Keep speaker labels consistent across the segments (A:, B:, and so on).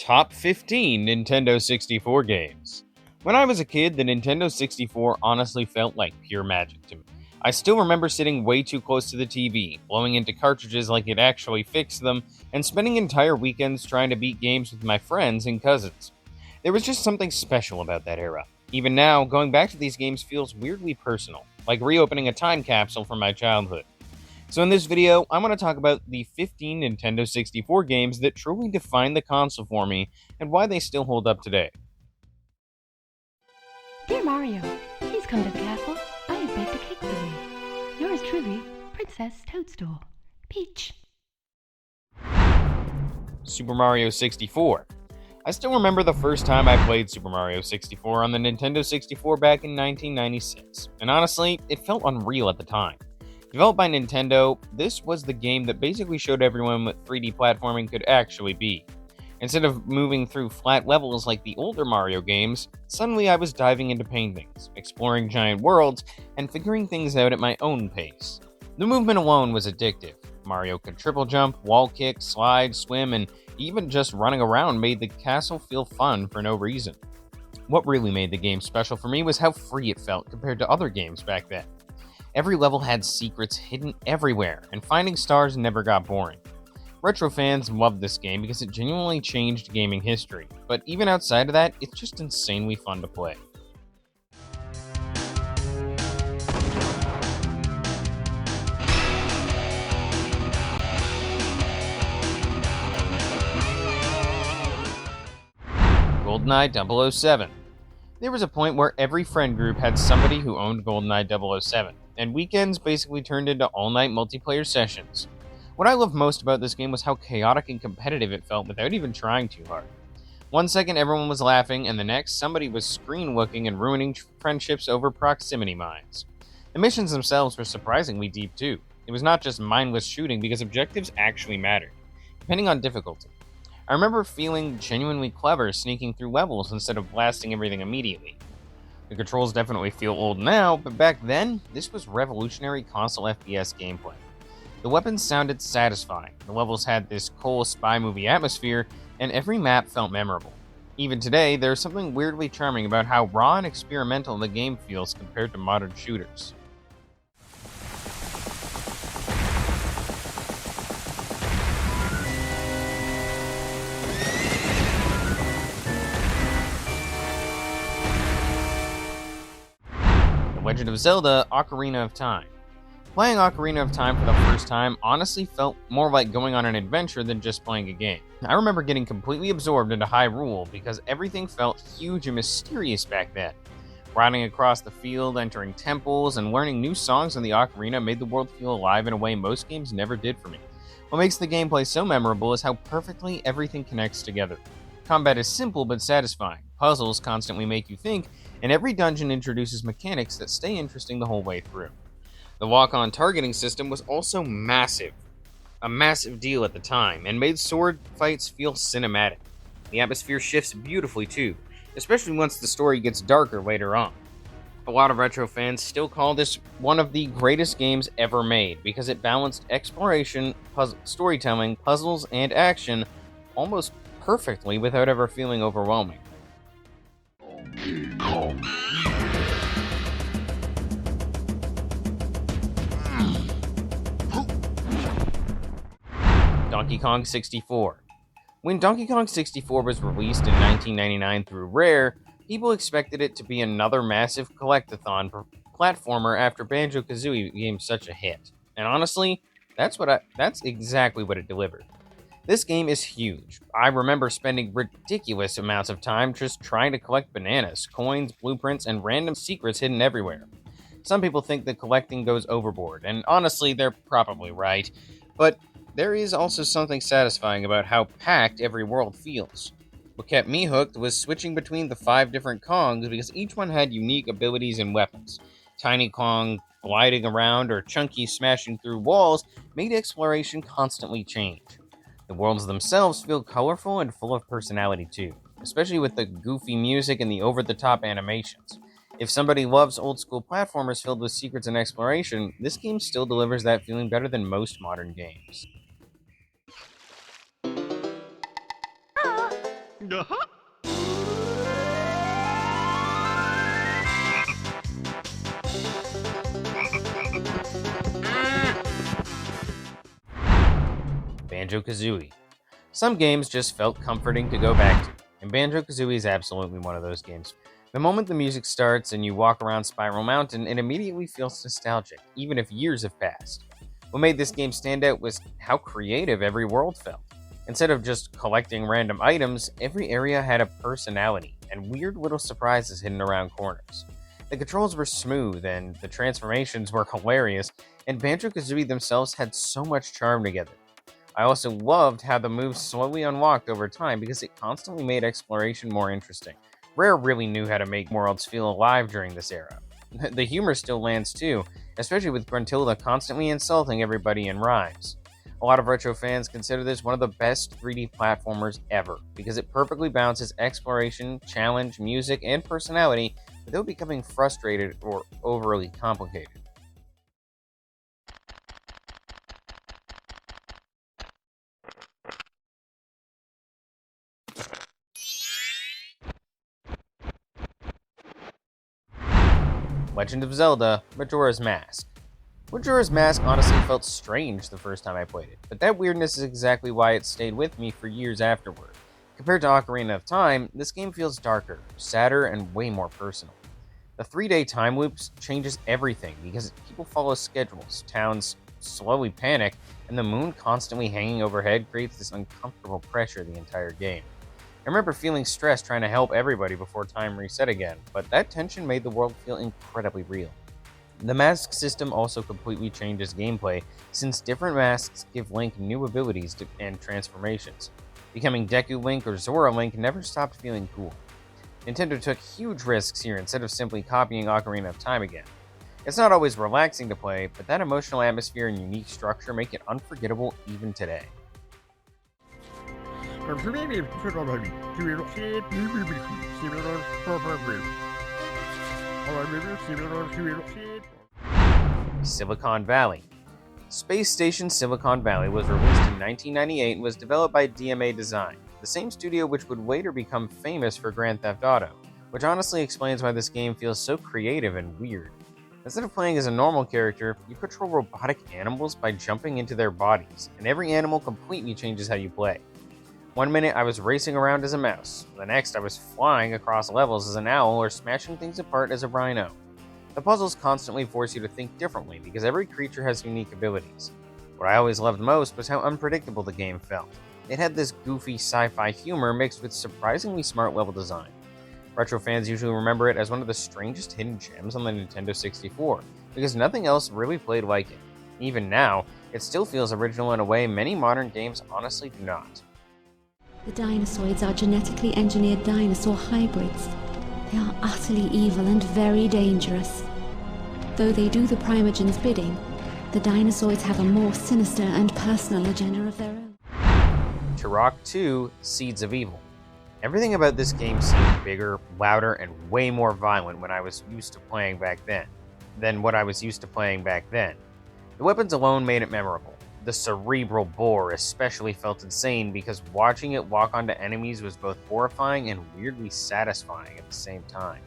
A: Top 15 Nintendo 64 games. When I was a kid, the Nintendo 64 honestly felt like pure magic to me. I still remember sitting way too close to the TV, blowing into cartridges like it actually fixed them, and spending entire weekends trying to beat games with my friends and cousins. There was just something special about that era. Even now, going back to these games feels weirdly personal, like reopening a time capsule from my childhood. So in this video, I want to talk about the 15 Nintendo 64 games that truly defined the console for me and why they still hold up today.
B: Dear Mario, please come to the castle. I have baked a cake for you. Yours truly, Princess Toadstool. Peach.
A: Super Mario 64. I still remember the first time I played Super Mario 64 on the Nintendo 64 back in 1996, and honestly, it felt unreal at the time. Developed by Nintendo, this was the game that basically showed everyone what 3D platforming could actually be. Instead of moving through flat levels like the older Mario games, suddenly I was diving into paintings, exploring giant worlds, and figuring things out at my own pace. The movement alone was addictive. Mario could triple jump, wall kick, slide, swim, and even just running around made the castle feel fun for no reason. What really made the game special for me was how free it felt compared to other games back then. Every level had secrets hidden everywhere, and finding stars never got boring. Retro fans loved this game because it genuinely changed gaming history, but even outside of that, it's just insanely fun to play. GoldenEye 007. There was a point where every friend group had somebody who owned GoldenEye 007, and weekends basically turned into all-night multiplayer sessions. What I loved most about this game was how chaotic and competitive it felt without even trying too hard. One second everyone was laughing, and the next somebody was screen-looking and ruining friendships over proximity mines. The missions themselves were surprisingly deep too. It was not just mindless shooting because objectives actually mattered, depending on difficulty. I remember feeling genuinely clever sneaking through levels instead of blasting everything immediately. The controls definitely feel old now, but back then, this was revolutionary console FPS gameplay. The weapons sounded satisfying, the levels had this cool spy movie atmosphere, and every map felt memorable. Even today, there's something weirdly charming about how raw and experimental the game feels compared to modern shooters. The Legend of Zelda: Ocarina of Time. Playing Ocarina of Time for the first time honestly felt more like going on an adventure than just playing a game. I remember getting completely absorbed into Hyrule because everything felt huge and mysterious back then. Riding across the field, entering temples, and learning new songs in the Ocarina made the world feel alive in a way most games never did for me. What makes the gameplay so memorable is how perfectly everything connects together. Combat is simple but satisfying, puzzles constantly make you think, and every dungeon introduces mechanics that stay interesting the whole way through. The walk-on targeting system was also massive, a massive deal at the time, and made sword fights feel cinematic. The atmosphere shifts beautifully too, especially once the story gets darker later on. A lot of retro fans still call this one of the greatest games ever made because it balanced exploration, storytelling, puzzles, and action almost perfectly without ever feeling overwhelming. Donkey Kong 64. When Donkey Kong 64 was released in 1999 through Rare, people expected it to be another massive collectathon platformer after Banjo-Kazooie became such a hit. And honestly, that's exactly what it delivered. This game is huge. I remember spending ridiculous amounts of time just trying to collect bananas, coins, blueprints, and random secrets hidden everywhere. Some people think that collecting goes overboard, and honestly, they're probably right. But there is also something satisfying about how packed every world feels. What kept me hooked was switching between the 5 different Kongs because each one had unique abilities and weapons. Tiny Kong gliding around or Chunky smashing through walls made exploration constantly change. The worlds themselves feel colorful and full of personality too, especially with the goofy music and the over-the-top animations. If somebody loves old-school platformers filled with secrets and exploration, this game still delivers that feeling better than most modern games. Banjo-Kazooie. Some games just felt comforting to go back to, and Banjo-Kazooie is absolutely one of those games. The moment the music starts and you walk around Spiral Mountain, it immediately feels nostalgic, even if years have passed. What made this game stand out was how creative every world felt. Instead of just collecting random items, every area had a personality, and weird little surprises hidden around corners. The controls were smooth, and the transformations were hilarious, and Banjo-Kazooie themselves had so much charm together. I also loved how the moves slowly unlocked over time because it constantly made exploration more interesting. Rare really knew how to make worlds feel alive during this era. The humor still lands too, especially with Gruntilda constantly insulting everybody in rhymes. A lot of retro fans consider this one of the best 3D platformers ever because it perfectly balances exploration, challenge, music, and personality without becoming frustrated or overly complicated. Legend of Zelda: Majora's Mask. Majora's Mask honestly felt strange the first time I played it, but that weirdness is exactly why it stayed with me for years afterward. Compared to Ocarina of Time, this game feels darker, sadder, and way more personal. The 3-day time loops changes everything because people follow schedules, towns slowly panic, and the moon constantly hanging overhead creates this uncomfortable pressure the entire game. I remember feeling stressed trying to help everybody before time reset again, but that tension made the world feel incredibly real. The mask system also completely changes gameplay, since different masks give Link new abilities and transformations. Becoming Deku Link or Zora Link never stopped feeling cool. Nintendo took huge risks here instead of simply copying Ocarina of Time again. It's not always relaxing to play, but that emotional atmosphere and unique structure make it unforgettable even today. Silicon Valley. Space Station Silicon Valley was released in 1998 and was developed by DMA Design, the same studio which would later become famous for Grand Theft Auto, which honestly explains why this game feels so creative and weird. Instead of playing as a normal character, you control robotic animals by jumping into their bodies, and every animal completely changes how you play. One minute I was racing around as a mouse, the next I was flying across levels as an owl or smashing things apart as a rhino. The puzzles constantly force you to think differently because every creature has unique abilities. What I always loved most was how unpredictable the game felt. It had this goofy sci-fi humor mixed with surprisingly smart level design. Retro fans usually remember it as one of the strangest hidden gems on the Nintendo 64 because nothing else really played like it. Even now, it still feels original in a way many modern games honestly do not.
C: The Dinosaurs are genetically engineered dinosaur hybrids. They are utterly evil and very dangerous. Though they do the Primogen's bidding, the Dinosaurs have a more sinister and personal agenda of their own.
A: Turok 2: Seeds of Evil. Everything about this game seemed bigger, louder, and way more violent when I was used to playing back then, than what I was used to playing back then. The weapons alone made it memorable. The cerebral boar especially felt insane because watching it walk onto enemies was both horrifying and weirdly satisfying at the same time.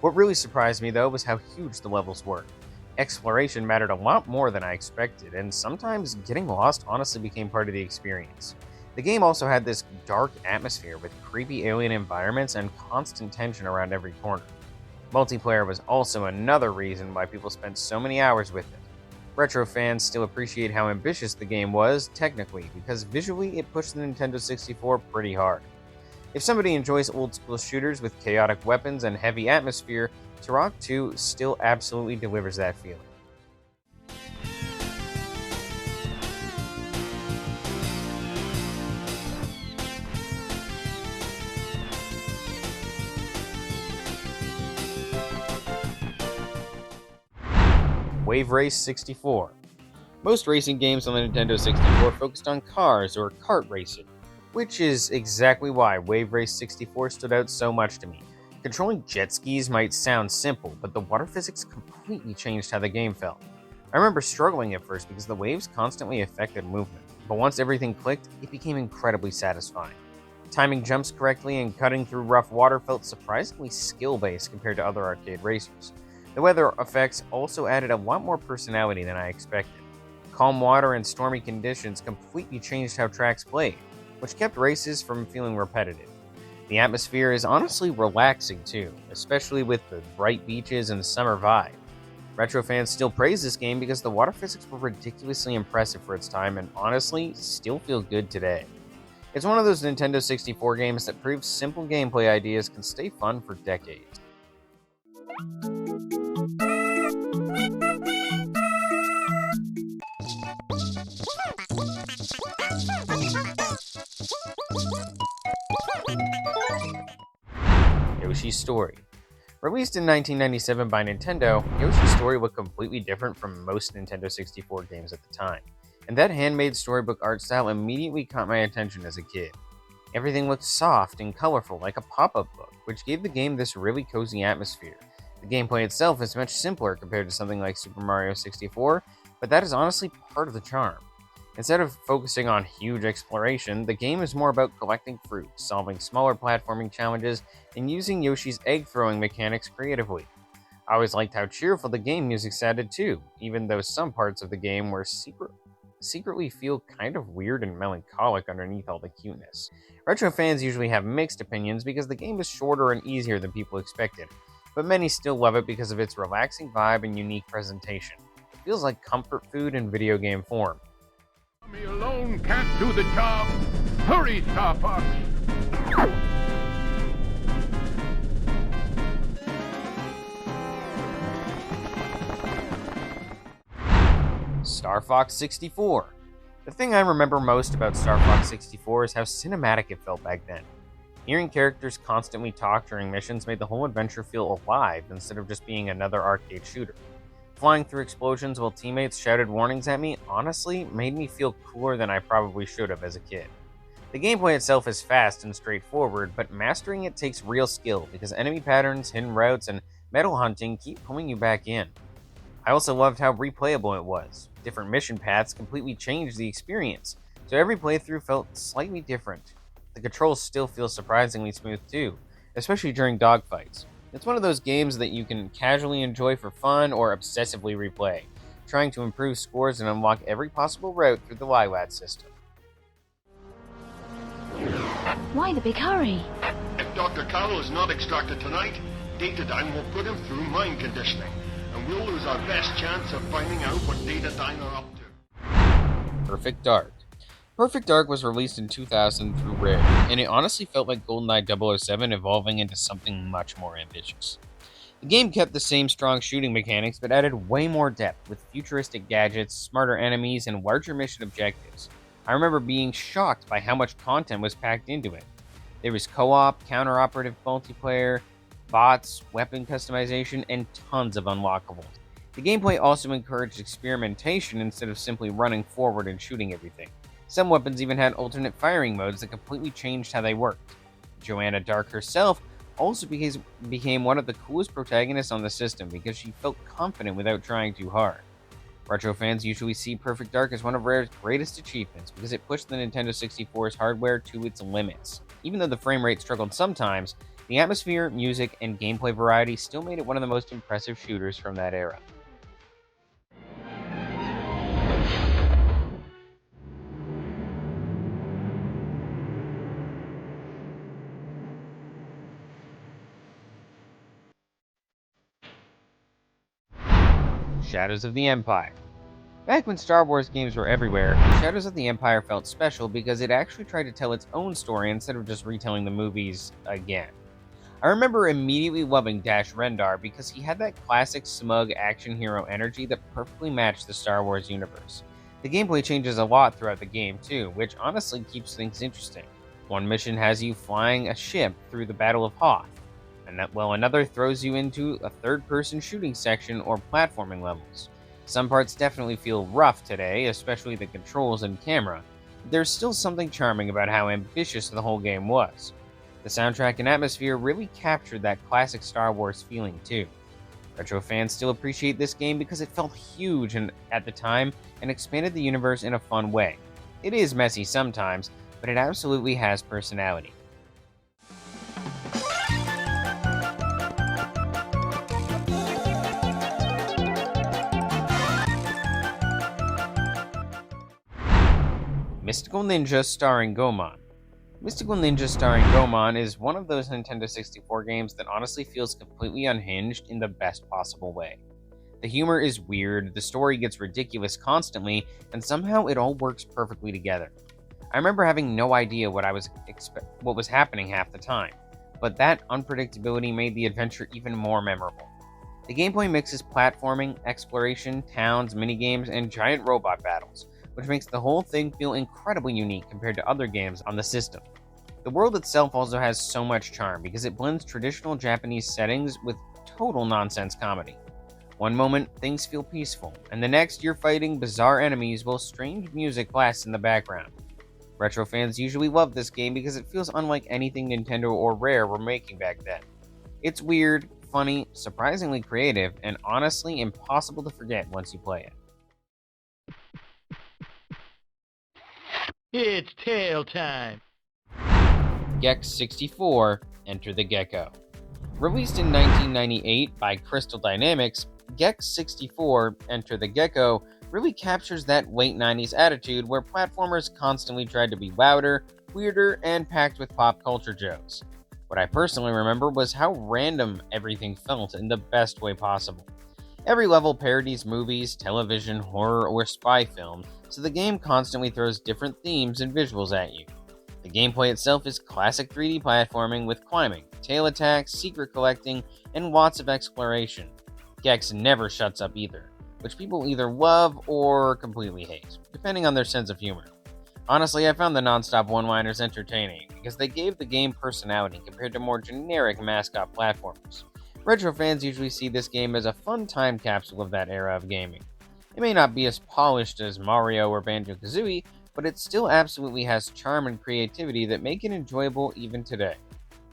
A: What really surprised me though was how huge the levels were. Exploration mattered a lot more than I expected, and sometimes getting lost honestly became part of the experience. The game also had this dark atmosphere with creepy alien environments and constant tension around every corner. Multiplayer was also another reason why people spent so many hours with it. Retro fans still appreciate how ambitious the game was, technically, because visually it pushed the Nintendo 64 pretty hard. If somebody enjoys old-school shooters with chaotic weapons and heavy atmosphere, Turok 2 still absolutely delivers that feeling. Wave Race 64. Most racing games on the Nintendo 64 focused on cars or kart racing, which is exactly why Wave Race 64 stood out so much to me. Controlling jet skis might sound simple, but the water physics completely changed how the game felt. I remember struggling at first because the waves constantly affected movement, but once everything clicked, it became incredibly satisfying. Timing jumps correctly and cutting through rough water felt surprisingly skill-based compared to other arcade racers. The weather effects also added a lot more personality than I expected. Calm water and stormy conditions completely changed how tracks played, which kept races from feeling repetitive. The atmosphere is honestly relaxing too, especially with the bright beaches and the summer vibe. Retro fans still praise this game because the water physics were ridiculously impressive for its time and honestly still feel good today. It's one of those Nintendo 64 games that proves simple gameplay ideas can stay fun for decades. Yoshi's Story. Released in 1997 by Nintendo, Yoshi's Story was completely different from most Nintendo 64 games at the time, and that handmade storybook art style immediately caught my attention as a kid. Everything looked soft and colorful like a pop-up book, which gave the game this really cozy atmosphere. The gameplay itself is much simpler compared to something like Super Mario 64, but that is honestly part of the charm. Instead of focusing on huge exploration, the game is more about collecting fruit, solving smaller platforming challenges, and using Yoshi's egg-throwing mechanics creatively. I always liked how cheerful the game music sounded too, even though some parts of the game were secretly feel kind of weird and melancholic underneath all the cuteness. Retro fans usually have mixed opinions because the game is shorter and easier than people expected, but many still love it because of its relaxing vibe and unique presentation. It feels like comfort food in video game form.
D: Me alone can't do the job. Hurry, Star Fox.
A: Star Fox 64. The thing I remember most about Star Fox 64 is how cinematic it felt back then. Hearing characters constantly talk during missions made the whole adventure feel alive instead of just being another arcade shooter. Flying through explosions while teammates shouted warnings at me honestly made me feel cooler than I probably should have as a kid. The gameplay itself is fast and straightforward, but mastering it takes real skill because enemy patterns, hidden routes, and medal hunting keep pulling you back in. I also loved how replayable it was. Different mission paths completely changed the experience, so every playthrough felt slightly different. The controls still feel surprisingly smooth too, especially during dogfights. It's one of those games that you can casually enjoy for fun or obsessively replay, trying to improve scores and unlock every possible route through the Lilat system.
B: Why the big hurry?
E: If Dr. Carroll is not extracted tonight, Datadyne will put him through mind conditioning, and we'll lose our best chance of finding out what Datadyne are up to.
A: Perfect Dark. Perfect Dark was released in 2000 through Rare, and it honestly felt like GoldenEye 007 evolving into something much more ambitious. The game kept the same strong shooting mechanics, but added way more depth with futuristic gadgets, smarter enemies, and larger mission objectives. I remember being shocked by how much content was packed into it. There was co-op, counter-operative multiplayer, bots, weapon customization, and tons of unlockables. The gameplay also encouraged experimentation instead of simply running forward and shooting everything. Some weapons even had alternate firing modes that completely changed how they worked. Joanna Dark herself also became one of the coolest protagonists on the system because she felt confident without trying too hard. Retro fans usually see Perfect Dark as one of Rare's greatest achievements because it pushed the Nintendo 64's hardware to its limits. Even though the frame rate struggled sometimes, the atmosphere, music, and gameplay variety still made it one of the most impressive shooters from that era. Shadows of the Empire. Back when Star Wars games were everywhere, Shadows of the Empire felt special because it actually tried to tell its own story instead of just retelling the movies again. I remember immediately loving Dash Rendar because he had that classic smug action hero energy that perfectly matched the Star Wars universe. The gameplay changes a lot throughout the game too, which honestly keeps things interesting. One mission has you flying a ship through the Battle of Hoth, while another throws you into a third-person shooting section or platforming levels. Some parts definitely feel rough today, especially the controls and camera, but there's still something charming about how ambitious the whole game was. The soundtrack and atmosphere really captured that classic Star Wars feeling too. Retro fans still appreciate this game because it felt huge at the time and expanded the universe in a fun way. It is messy sometimes, but it absolutely has personality. Mystical Ninja starring Goemon. Mystical Ninja starring Goemon is one of those Nintendo 64 games that honestly feels completely unhinged in the best possible way. The humor is weird, the story gets ridiculous constantly, and somehow it all works perfectly together. I remember having no idea what was happening half the time, but that unpredictability made the adventure even more memorable. The gameplay mixes platforming, exploration, towns, minigames, and giant robot battles, which makes the whole thing feel incredibly unique compared to other games on the system. The world itself also has so much charm because it blends traditional Japanese settings with total nonsense comedy. One moment, things feel peaceful, and the next you're fighting bizarre enemies while strange music blasts in the background. Retro fans usually love this game because it feels unlike anything Nintendo or Rare were making back then. It's weird, funny, surprisingly creative, and honestly impossible to forget once you play it.
F: It's tail time.
A: Gex 64, Enter the Gecko. Released in 1998 by Crystal Dynamics, Gex 64, Enter the Gecko really captures that late 90s attitude where platformers constantly tried to be louder, weirder, and packed with pop culture jokes. What I personally remember was how random everything felt in the best way possible. Every level parodies movies, television, horror, or spy film, so the game constantly throws different themes and visuals at you. The gameplay itself is classic 3D platforming with climbing, tail attacks, secret collecting, and lots of exploration. Gex never shuts up either, which people either love or completely hate, depending on their sense of humor. Honestly, I found the non-stop one-liners entertaining because they gave the game personality compared to more generic mascot platformers. Retro fans usually see this game as a fun time capsule of that era of gaming. It may not be as polished as Mario or Banjo-Kazooie, but it still absolutely has charm and creativity that make it enjoyable even today.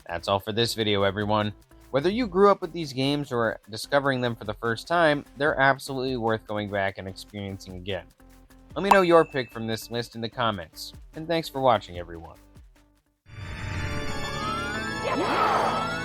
A: That's all for this video, everyone. Whether you grew up with these games or are discovering them for the first time, they're absolutely worth going back and experiencing again. Let me know your pick from this list in the comments, and thanks for watching, everyone.
F: Yeah.